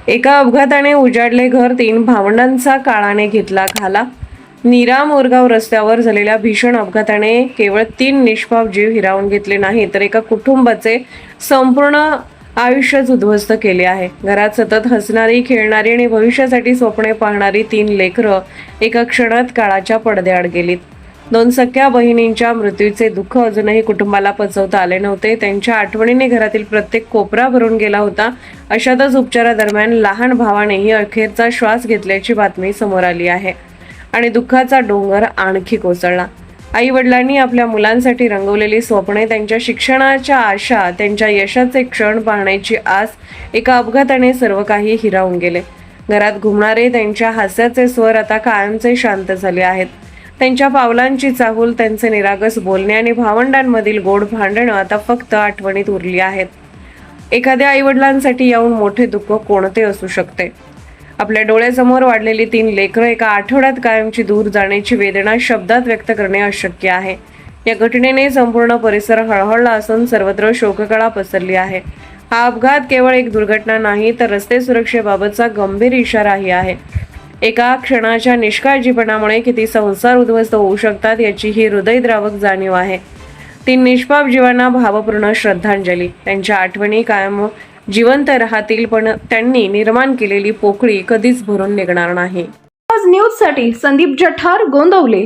एका अपघाताने उजाडले घर, 3 भावंडांचा काळाने घेतला घाला. नीरा मोरगाव रस्त्यावर झालेल्या भीषण अपघाताने केवळ 3 निष्पाप जीव हिरावून घेतले नाही, तर एका कुटुंबाचे संपूर्ण आयुष्यच उद्ध्वस्त केले आहे. घरात सतत हसणारी, खेळणारी आणि भविष्यासाठी स्वप्ने पाहणारी 3 लेकरं एका क्षणात काळाच्या पडद्याआड गेलीत. 2 सख्या बहिणींच्या मृत्यूचे दुःख अजूनही कुटुंबाला पचवता आले नव्हते. त्यांच्या आठवणीने घरातील प्रत्येक कोपरा भरून गेला होता. अशातच उपचारादरम्यान लहान भावानेही अखेरचा श्वास घेतल्याची बातमी समोर आली आहे आणि दुःखाचा डोंगर आणखी कोसळला. आई वडिलांनी आपल्या मुलांसाठी रंगवलेली स्वप्ने, त्यांच्या शिक्षणाच्या आशा, त्यांच्या यशाचे क्षण पाहण्याची आस एका अपघाताने सर्व काही हिरावून गेले. घरात घुमणारे त्यांच्या हास्याचे स्वर आता कायमचे शांत झाले आहेत. त्यांच्या पावलांची चाहूल, त्यांचे निरागस बोलणे आणि भावंडांमधील गोड भांडणं आता फक्त आठवणीत उरली आहेत. एखाद्या आई वडिलांसाठी याहून मोठे दुःख कोणते असू शकते? आपल्या डोळ्यासमोर वाढलेली 3 लेकरं एका आठवड्यात कायमची दूर जाण्याची वेदना शब्दात व्यक्त करणे अशक्य आहे. या घटनेने संपूर्ण परिसर हळहळला असून सर्वत्र शोककळा पसरली आहे. हा अपघात केवळ एक दुर्घटना नाही, तर रस्ते सुरक्षेबाबतचा गंभीर इशाराही आहे. एका क्षणाच्या निष्काळजीपणामुळे किती संसार उद्ध्वस्त होऊ शकतात याची ही हृदयद्रावक जाणीव आहे. 3 निष्पाप जीवांना भावपूर्ण श्रद्धांजली. त्यांच्या आठवणी कायम जिवंत राहतील, पण त्यांनी निर्माण केलेली पोकळी कधीच भरून निघणार नाही. आज न्यूजसाठी संदीप जठार, गोंदवले.